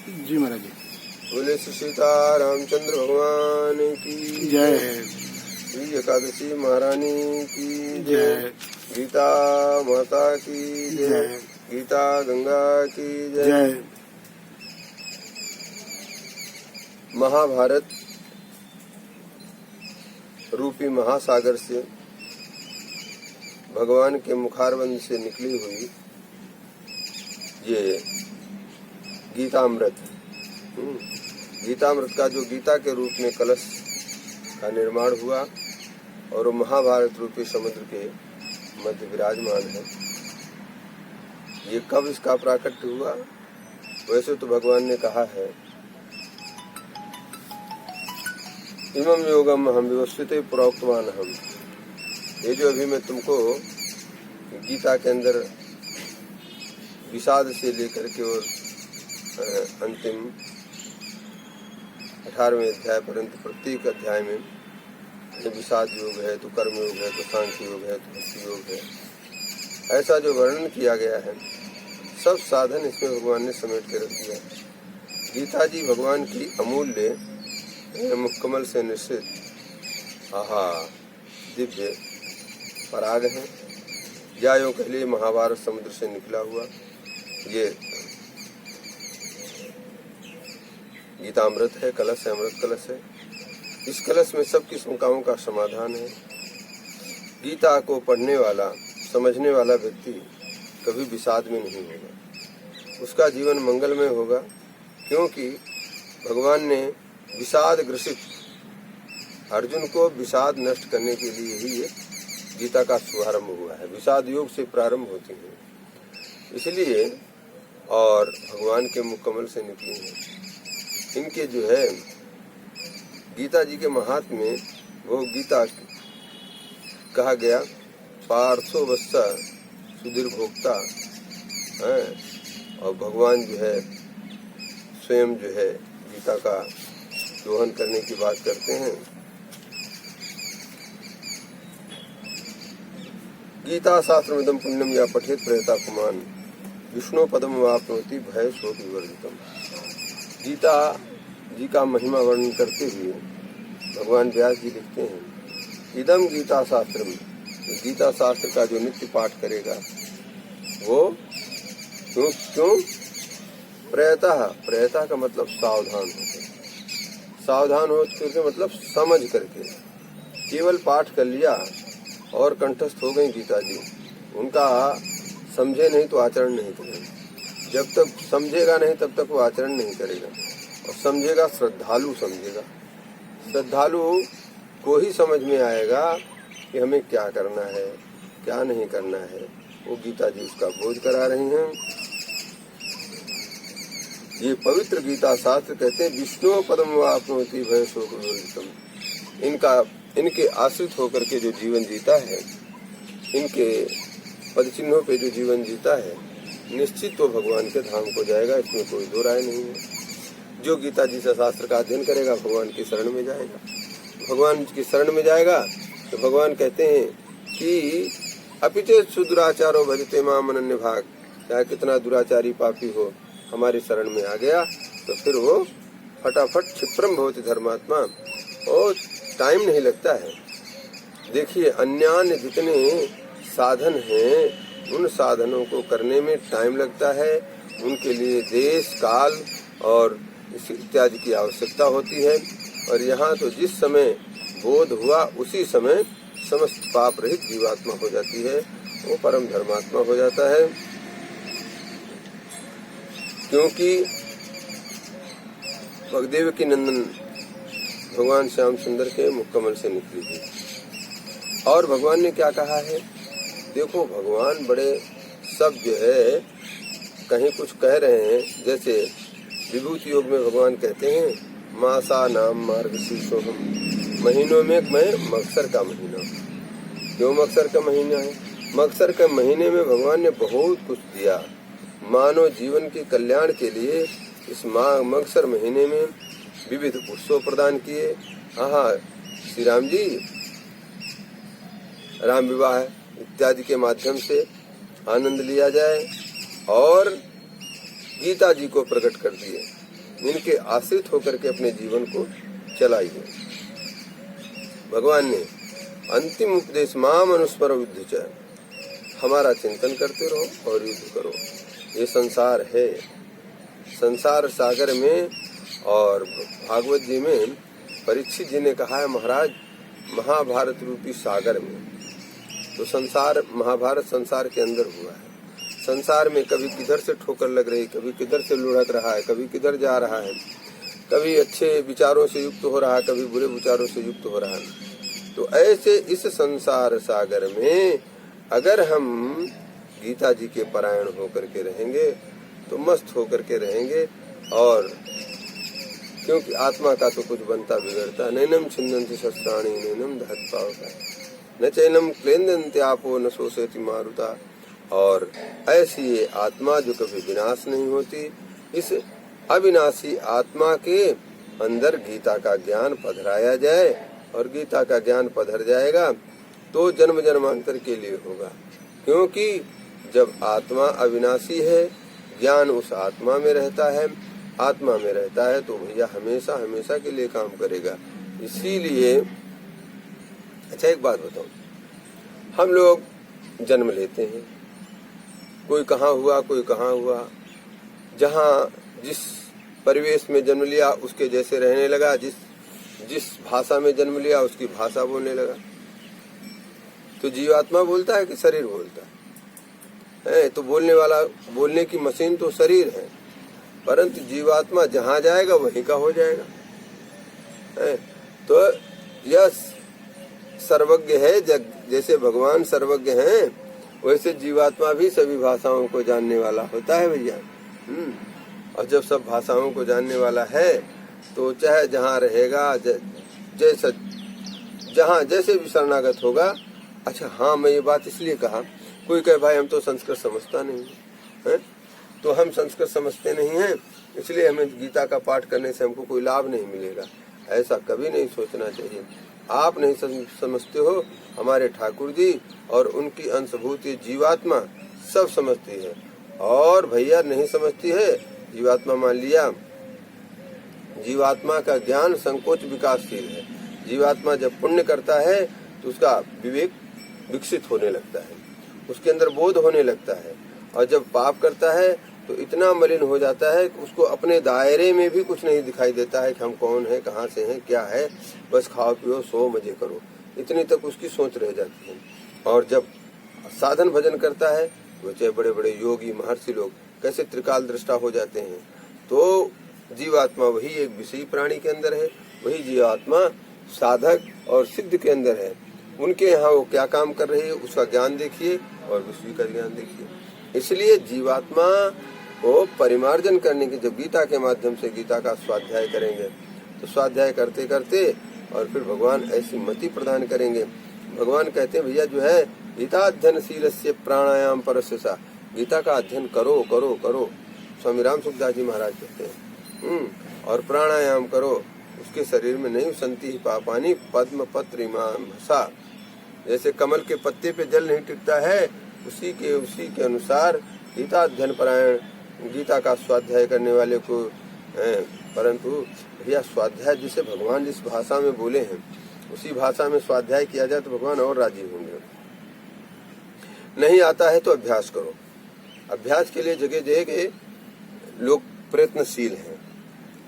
जी महाराज जी। बोले श्री सीता रामचंद्र भगवान की जय। श्री एकादशी महारानी की जय। गीता माता की जय। गीता गंगा की जय। महाभारत रूपी महासागर से भगवान के मुखारबंद से निकली हुई ये गीतामृत, गीतामृत का जो गीता के रूप में कलश का निर्माण हुआ और वो महाभारत रूपी समुद्र के मध्य विराजमान है। ये कब इसका प्राकट्य हुआ? वैसे तो भगवान ने कहा है, इमं योगम हम व्यवस्थिते प्रोक्तवान हम। ये जो अभी मैं तुमको गीता के अंदर विषाद से लेकर के और अंतिम 18वें अध्याय पर्यंत प्रत्येक अध्याय में विषाद योग है, तो कर्म योग है, तो सांख्य योग है, तो भक्ति योग है, ऐसा जो वर्णन किया गया है सब साधन इसमें भगवान ने समेट के रख दिया। गीता जी भगवान की अमूल्य मुकम्मल से निश्चित दिव्य पराग है, या यूं कह लिए महाभारत समुद्र से निकला हुआ ये गीतामृत है, कलश है, अमृत कलश है। इस कलश में सबकी शंकाओं का समाधान है। गीता को पढ़ने वाला, समझने वाला व्यक्ति कभी विषाद में नहीं होगा, उसका जीवन मंगलमय होगा, क्योंकि भगवान ने विषाद ग्रसित अर्जुन को विषाद नष्ट करने के लिए ही ये गीता का शुभारंभ हुआ है। विषाद योग से प्रारंभ होती है, इसलिए और भगवान के मुकम्मल से निकली है। इनके जो है गीता जी के महात्म्य में वो गीता कहा गया पार्थो वत्सा सुधीर भोक्ता है, और भगवान जो है स्वयं जो है गीता का दोहन करने की बात करते हैं। गीता शास्त्रमिदं पुण्यम या पठेत प्रयता कुमान विष्णु पदम वाप्नोति भय शोक विवर्जितम। गीता जी का महिमा वर्णन करते हुए भगवान व्यास जी लिखते हैं, इदम गीता शास्त्र में, गीता शास्त्र का जो नित्य पाठ करेगा वो क्यों प्रयता का मतलब सावधान होकर, सावधान हो करके मतलब समझ करके। केवल पाठ कर लिया और कंठस्थ हो गई गीता जी, उनका समझे नहीं तो आचरण नहीं करेगा। जब तक समझेगा नहीं तब तक वो आचरण नहीं करेगा, और समझेगा श्रद्धालु समझेगा। श्रद्धालु को ही समझ में आएगा कि हमें क्या करना है, क्या नहीं करना है। वो गीता जी उसका बोध करा रही हैं। ये पवित्र गीता शास्त्र कहते हैं विष्णु पदम वाप्नोति भय शोक विवर्जितम। इनके आश्रित होकर के जो जीवन जीता है, इनके पद चिन्हों पे जो जीवन जीता है, निश्चित तो भगवान के धाम को जाएगा, इसमें कोई दो राय नहीं है। जो गीता जी से शास्त्र का अध्ययन करेगा भगवान की शरण में जाएगा। भगवान की शरण में जाएगा तो भगवान कहते हैं कि अपिचे सुदुराचारो भजते माम अनन्य भाग, चाहे कितना दुराचारी पापी हो हमारी शरण में आ गया तो फिर वो फटाफट क्षिप्रम भवति धर्मात्मा, और टाइम नहीं लगता है। देखिए अन्य जितने साधन हैं उन साधनों को करने में टाइम लगता है, उनके लिए देश काल और इत्यादि की आवश्यकता होती है। और यहाँ तो जिस समय बोध हुआ उसी समय समस्त पाप रहित जीवात्मा हो जाती है, वो परम धर्मात्मा हो जाता है। क्योंकि भगदेव की नंदन भगवान श्याम सुंदर के मुकम्मल से निकली थी। और भगवान ने क्या कहा है, देखो भगवान बड़े सब जो है कहीं कुछ कह रहे हैं। जैसे विभूति योग में भगवान कहते हैं मासा नाम मार्गशीर्षोहम, महीनों में मैं मगसर का महीना हूँ। क्यों मगसर का महीना है? मगसर के महीने में भगवान ने बहुत कुछ दिया मानव जीवन के कल्याण के लिए। इस मगसर महीने में विविध उत्सव प्रदान किए। श्री राम जी राम विवाह इत्यादि के माध्यम से आनंद लिया जाए, और गीता जी को प्रकट कर दिए। इनके आश्रित होकर के अपने जीवन को चलाइए। भगवान ने अंतिम उपदेश माम अनुस्मर युद्ध च, हमारा चिंतन करते रहो और युद्ध करो। ये संसार है, संसार सागर में, और भागवत जी में परीक्षित जी ने कहा है महाराज महाभारत रूपी सागर में। तो संसार, महाभारत संसार के अंदर हुआ है। संसार में कभी किधर से ठोकर लग रही, कभी किधर से लुढ़क रहा है, कभी किधर जा रहा है, कभी अच्छे विचारों से युक्त हो रहा है, कभी बुरे विचारों से युक्त हो रहा है। तो ऐसे इस संसार सागर में अगर हम गीता जी के परायण होकर के रहेंगे तो मस्त होकर के रहेंगे। और क्योंकि आत्मा का तो कुछ बनता बिगड़ता, नैनम छिन्दन्ति शस्त्राणि नैनम दहत पावका न चैनम क्लेन्दन्ति आपो न शोषयति मारुता। और ऐसी ये आत्मा जो कभी विनाश नहीं होती, इस अविनाशी आत्मा के अंदर गीता का ज्ञान पधराया जाए, और गीता का ज्ञान पधर जाएगा तो जन्म जन्मांतर के लिए होगा। क्योंकि जब आत्मा अविनाशी है, ज्ञान उस आत्मा में रहता है, आत्मा में रहता है तो भैया हमेशा हमेशा के लिए काम करेगा। इसीलिए अच्छा एक बात बताऊं, हम लोग जन्म लेते हैं, कोई कहाँ हुआ कोई कहाँ हुआ, जहाँ जिस परिवेश में जन्म लिया उसके जैसे रहने लगा, जिस भाषा में जन्म लिया उसकी भाषा बोलने लगा। तो जीवात्मा बोलता है कि शरीर बोलता है? तो बोलने वाला, बोलने की मशीन तो शरीर है, परंतु जीवात्मा जहाँ जाएगा वहीं का हो जाएगा। तो यह सर्वज्ञ है, जैसे भगवान सर्वज्ञ हैं वैसे जीवात्मा भी सभी भाषाओं को जानने वाला होता है भैया। और जब सब भाषाओं को जानने वाला है तो चाहे जहाँ रहेगा, जैसा जहाँ जैसे भी शरणागत होगा। अच्छा हाँ, मैं ये बात इसलिए कहा, कोई कहे भाई हम तो संस्कृत समझता नहीं है, तो हम संस्कृत समझते नहीं हैं इसलिए हमें गीता का पाठ करने से हमको कोई लाभ नहीं मिलेगा। ऐसा कभी नहीं सोचना चाहिए। आप नहीं समझते हो, हमारे ठाकुर जी और उनकी अंशभूति जीवात्मा सब समझती है। और भैया नहीं समझती है जीवात्मा, मान लिया जीवात्मा का ज्ञान संकोच विकासशील है। जीवात्मा जब पुण्य करता है तो उसका विवेक विकसित होने लगता है, उसके अंदर बोध होने लगता है। और जब पाप करता है तो इतना मलिन हो जाता है कि उसको अपने दायरे में भी कुछ नहीं दिखाई देता है कि हम कौन है, कहाँ से हैं, क्या है, बस खाओ पियो सो मजे करो, इतनी तक उसकी सोच रह जाती है। और जब साधन भजन करता है, वो चाहे बड़े बड़े योगी महर्षि लोग कैसे त्रिकाल दृष्टा हो जाते हैं। तो जीवात्मा वही एक विषयी प्राणी के अंदर है, वही जीवात्मा साधक और सिद्ध के अंदर है। उनके यहाँ वो क्या काम कर रही है उसका ज्ञान देखिए और विश्व का ज्ञान देखिए। इसलिए जीवात्मा को परिमार्जन करने की, जब गीता के माध्यम से गीता का स्वाध्याय करेंगे तो स्वाध्याय करते करते और फिर भगवान ऐसी मति प्रदान करेंगे। भगवान कहते हैं भैया जो है गीता अध्ययनशील से प्राणायाम परस्य सा, गीता का अध्ययन करो करो करो। स्वामी राम सुखदास जी महाराज कहते हैं और प्राणायाम करो, उसके शरीर में नहीं संति पापानी पद्म पत्र इमाम हसा। जैसे कमल के पत्ते पे जल नहीं टिकता है, उसी के अनुसार गीता अध्ययन परायण, गीता का स्वाध्याय करने वाले को परंतु भैया स्वाध्याय जिसे भगवान जिस भाषा में बोले हैं उसी भाषा में स्वाध्याय किया जाए तो भगवान और राजी होंगे। नहीं आता है तो अभ्यास करो। अभ्यास के लिए जगह जगह लोग प्रयत्नशील हैं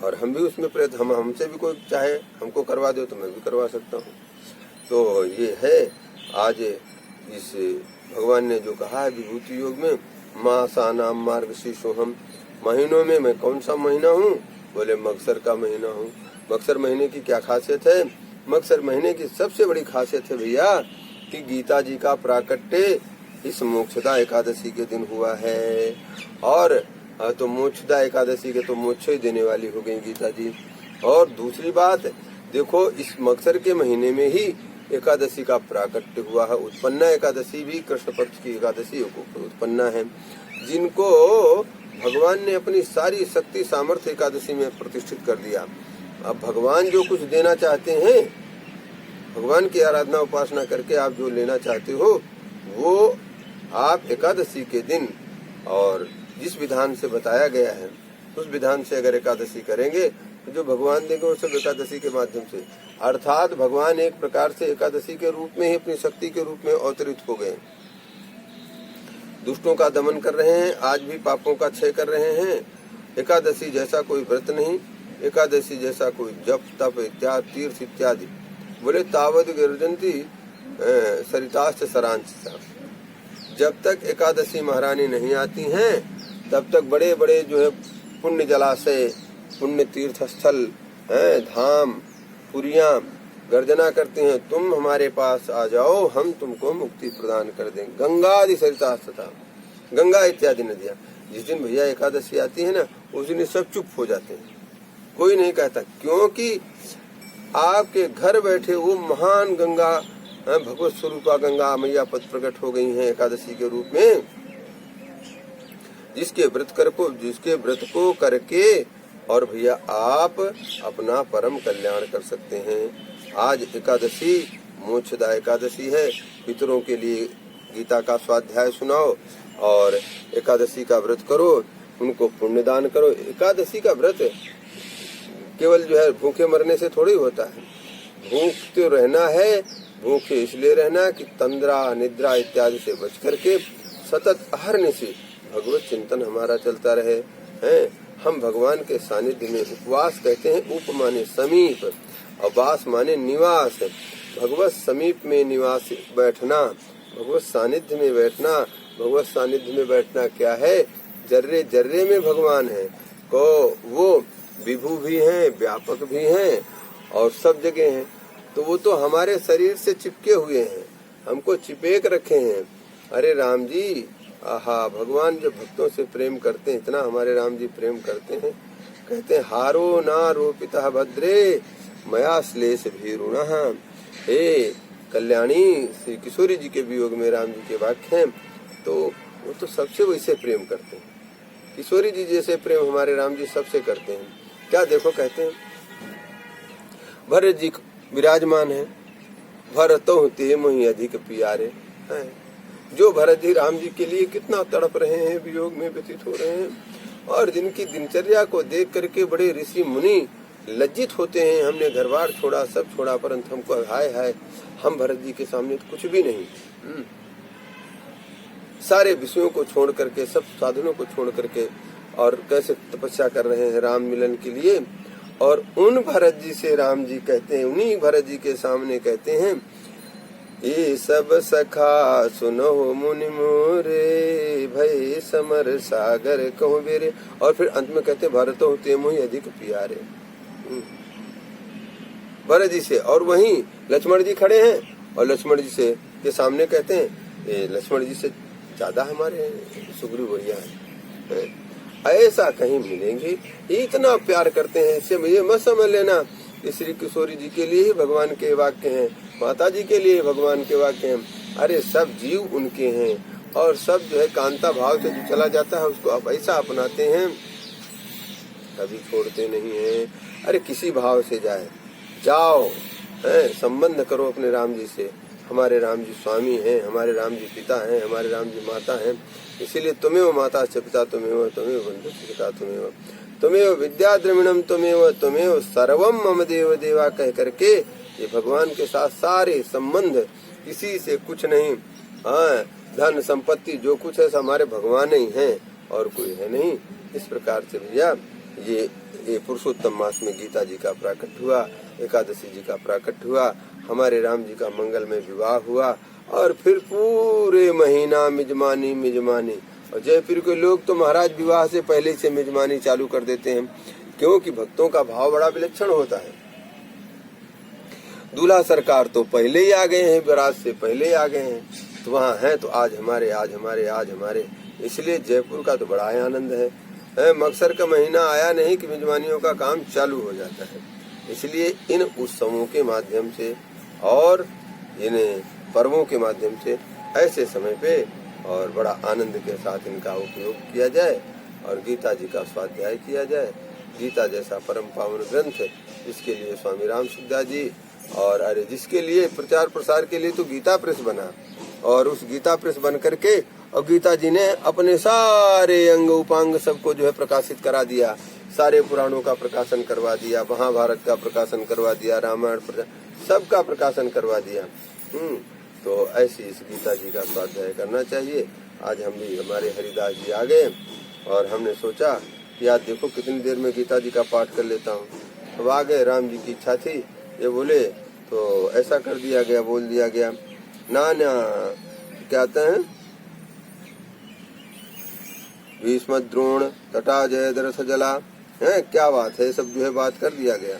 और हम भी उसमें प्रयत्न, हमसे भी कोई चाहे हमको करवा दो तो मैं भी करवा सकता हूँ। तो ये है आज इस भगवान ने जो कहा है विभूति योग में, मासा नाम मार्ग शीर्षोहम, महीनों में मैं कौन सा महीना हूँ? बोले मगसर का महीना हूँ। मगसर महीने की क्या खासियत है? मगसर महीने की सबसे बड़ी खासियत है भैया कि गीता जी का प्राकट्य इस मोक्षदा एकादशी के दिन हुआ है। और तो मोक्षदा एकादशी के तो मोक्ष ही देने वाली हो गई गीता जी। और दूसरी बात देखो, इस मगसर के महीने में ही एकादशी का प्राकट्य हुआ है। उत्पन्ना एकादशी भी कृष्ण पक्ष की एकादशी उत्पन्ना है, जिनको भगवान ने अपनी सारी शक्ति सामर्थ्य एकादशी में प्रतिष्ठित कर दिया। अब भगवान जो कुछ देना चाहते हैं, भगवान की आराधना उपासना करके आप जो लेना चाहते हो वो आप एकादशी के दिन और जिस विधान से बताया गया है उस विधान से अगर एकादशी करेंगे तो जो भगवान देंगे वो सब एकादशी के माध्यम से, अर्थात भगवान एक प्रकार से एकादशी के रूप में ही अपनी शक्ति के रूप में अवतरित हो गए। दुष्टों का दमन कर रहे हैं, आज भी पापों का क्षय कर रहे हैं। एकादशी जैसा कोई व्रत नहीं, एकादशी जैसा कोई जप तप इत्यादि तीर्थ इत्यादि। बोले तावद गिरजंती सरिताश्च सरांशा, जब तक एकादशी महारानी नहीं आती हैं तब तक बड़े बड़े जो है पुण्य जलाशय, पुण्य तीर्थ स्थल, धाम, पुरियां गर्जना करते हैं, तुम हमारे पास आ जाओ, हम तुमको मुक्ति प्रदान कर देंगे। गंगा आदि सरिता, गंगा इत्यादि नदियां। जिस दिन भैया एकादशी आती है ना, उस दिन सब चुप हो जाते हैं, कोई नहीं कहता, क्योंकि आपके घर बैठे वो महान गंगा, भगवत स्वरूपा गंगा मैया पद प्रकट हो गई हैं एकादशी के रूप में। जिसके व्रत को करके और भैया आप अपना परम कल्याण कर सकते हैं। आज एकादशी मोक्षदा एकादशी है, पितरों के लिए गीता का स्वाध्याय सुनाओ और एकादशी का व्रत करो, उनको पुण्य दान करो। एकादशी का व्रत केवल जो है भूखे मरने से थोड़ी होता है, भूख तो रहना है, भूखे इसलिए रहना कि तंद्रा निद्रा इत्यादि से बच करके सतत अहर्निशि भगवत चिंतन हमारा चलता रहे हैं। हम भगवान के सानिध्य में, उपवास कहते हैं उप माने समीप और वास माने निवास, भगवत समीप में निवास बैठना, भगवत सानिध्य में बैठना। भगवत सानिध्य में बैठना क्या है? जर्रे जर्रे में भगवान है, को वो विभू भी हैं, व्यापक भी हैं और सब जगह हैं। तो वो तो हमारे शरीर से चिपके हुए हैं, हमको चिपेक रखे हैं। अरे राम जी, आहा, भगवान जो भक्तों से प्रेम करते हैं, इतना हमारे राम जी प्रेम करते हैं, कहते हैं हारो ना रोपिता भद्रे मया श्लेष भीरुणः। हे कल्याणी, श्री किशोरी जी के वियोग में राम जी के वाक्य हैं, तो वो तो सबसे वैसे प्रेम करते हैं। किशोरी जी जैसे प्रेम हमारे राम जी सबसे करते हैं। क्या देखो, कहते हैं भरत जी विराजमान है, भरतो ते मोहि अधिक प्यारे हैं। जो भरत जी राम जी के लिए कितना तड़प रहे हैं, वियोग में व्यतीत हो रहे हैं, और जिनकी दिनचर्या को देख करके बड़े ऋषि मुनि लज्जित होते हैं, हमने घर बार छोड़ा, सब छोड़ा, परंतु हमको हाय हाय, हम भरत जी के सामने तो कुछ भी नहीं। सारे विषयों को छोड़ करके, सब साधनों को छोड़ करके, और कैसे तपस्या कर रहे हैं राम मिलन के लिए। और उन भरत जी से राम जी कहते हैं, उन्हीं भरत जी के सामने कहते हैं, ये सब सखा सुनो मुनि मोरे, भय समर सागर कहूँ बेरे। और फिर अंत में कहते भरतो ते मोहि अधिक प्यारे, भरत जी से। और वहीं लक्ष्मण जी खड़े हैं और लक्ष्मण जी से के सामने कहते हैं, ये लक्ष्मण जी से ज्यादा हमारे सुग्रीव भैया है, ऐसा कहीं मिलेंगे, इतना प्यार करते हैं। इससे मुझे मत समझ लेना श्री किशोरी जी के लिए ही भगवान के वाक्य हैं, माता जी के लिए भगवान के वाक्य हैं। अरे सब जीव उनके हैं, और सब जो है कांता भाव से जो चला जाता है उसको आप ऐसा अपनाते हैं, कभी छोड़ते नहीं हैं। अरे किसी भाव से जाओ, संबंध करो अपने राम जी से। हमारे राम जी स्वामी हैं, हमारे राम जी पिता हैं, हमारे राम जी माता हैं। इसीलिए तुम्हें माता से पिता तुम्हें, तुम्हें बंधु से पिता तुम्हें विद्या द्रविणम तुम्हें सर्वम मम देव देवा कह करके ये भगवान के साथ सारे संबंध, किसी से कुछ नहीं। धन संपत्ति जो कुछ है हमारे भगवान ही हैं और कोई है नहीं। इस प्रकार से भैया ये पुरुषोत्तम मास में गीता जी का प्राकट हुआ, एकादशी जी का प्राकट हुआ, हमारे राम जी का मंगल में विवाह हुआ, और फिर पूरे महीना मिजमानी। और जयपुर के लोग तो महाराज विवाह से पहले से मिजमानी चालू कर देते हैं, क्योंकि भक्तों का भाव बड़ा विलक्षण होता है। दूल्हा सरकार तो पहले ही आ गए हैं, बारात से पहले आ गए हैं, तो वहाँ हैं तो आज हमारे। इसलिए जयपुर का तो बड़ा आनंद है। मकसर का महीना आया नहीं कि मिजमानियों का काम चालू हो जाता है। इसलिए इन उत्सवों के माध्यम से और इन पर्वों के माध्यम से ऐसे समय पे और बड़ा आनंद के साथ इनका उपयोग किया जाए और गीता जी का स्वाध्याय किया जाए। गीता जैसा परम पावन ग्रंथ इसके लिए स्वामी राम सुखदास जी, और अरे जिसके लिए प्रचार प्रसार के लिए तो गीता प्रेस बना, और उस गीता प्रेस बन करके और गीता जी ने अपने सारे अंग उपांग सबको जो है प्रकाशित करा दिया, सारे पुराणों का प्रकाशन करवा दिया, महाभारत का प्रकाशन करवा दिया, रामायण सबका प्रकाशन करवा दिया। तो ऐसी इस गीता जी का स्वाध्याय करना चाहिए। आज हम भी, हमारे हरिदास जी आ गए और हमने सोचा कि आज देखो कितनी देर में गीता जी का पाठ कर लेता हूँ। अब आ गए, राम जी की इच्छा थी, ये बोले तो ऐसा कर दिया गया, बोल दिया गया। ना क्या कहते हैं, भीष्म द्रोण तटा जयद्रथ जला, है क्या बात है, सब जो है बात कर दिया गया।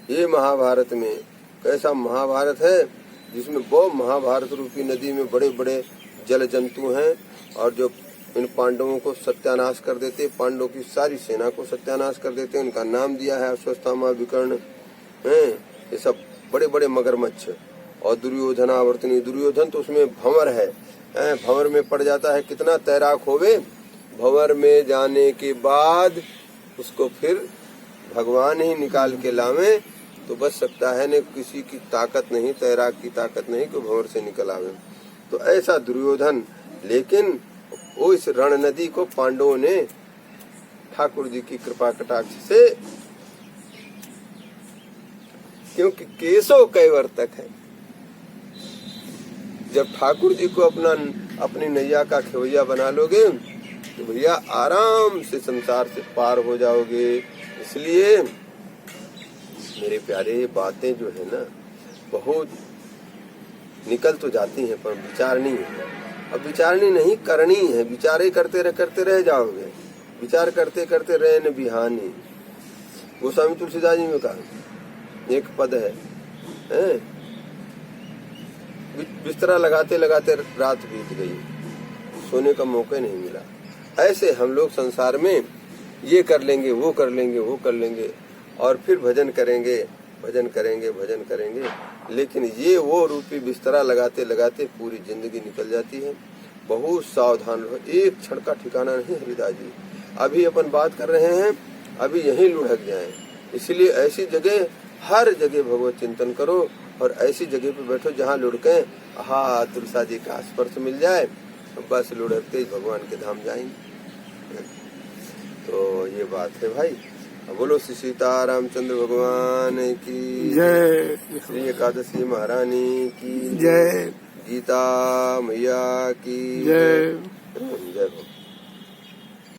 ये महाभारत में कैसा महाभारत है जिसमें वो महाभारत रूपी नदी में बड़े बड़े जल जंतु हैं और जो इन पांडवों को सत्यानाश कर देते, पांडवों की सारी सेना को सत्यानाश कर देते। उनका नाम दिया है अश्वत्थामा, विकर्ण, हैं ये सब बड़े बड़े मगरमच्छ। और दुर्योधन आवर्तनी, दुर्योधन तो उसमें भंवर है, भंवर में पड़ जाता है। कितना तैराक होवे, भंवर में जाने के बाद उसको फिर भगवान ही निकाल के लावे तो बच सकता है, न किसी की ताकत नहीं, तैराक की ताकत नहीं कि भंवर से निकल आवे। तो ऐसा दुर्योधन, लेकिन वो इस रण नदी को पांडवों ने ठाकुर जी की कृपा कटाक्ष से, क्योंकि केशव कैवर्तक है, जब ठाकुर जी को अपनी नैया का खेवैया बना लोगे तो भैया आराम से संसार से पार हो जाओगे। इसलिए मेरे प्यारे, बातें जो है ना बहुत निकल तो जाती हैं पर विचारनी है। अब विचारनी नहीं, करनी है। विचारे करते रह जाओगे, विचार करते करते रहे न बिहानी। गोस्वामी तुलसीदास जी में कहा एक पद है, बिस्तरा लगाते लगाते रात बीत गई, सोने का मौका नहीं मिला। ऐसे हम लोग संसार में ये कर लेंगे, वो कर लेंगे, वो कर लेंगे और फिर भजन करेंगे, भजन करेंगे, भजन करेंगे, लेकिन ये वो रूपी बिस्तरा लगाते लगाते पूरी जिंदगी निकल जाती है। बहुत सावधान रहो, एक क्षण का ठिकाना नहीं। हरिदास जी अभी अपन बात कर रहे हैं, अभी यहीं लुढ़क जाएं। इसलिए ऐसी जगह, हर जगह भगवत चिंतन करो और ऐसी जगह पे बैठो जहाँ लुढ़के तुलसा जी का स्पर्श मिल जाए, बस लुढ़कते ही भगवान के धाम जाएंगे। तो ये बात है भाई। बोलो श्री सीता रामचंद्र भगवान की जय, श्री एकादशी महारानी की जय, गीता मैया की जय, जय।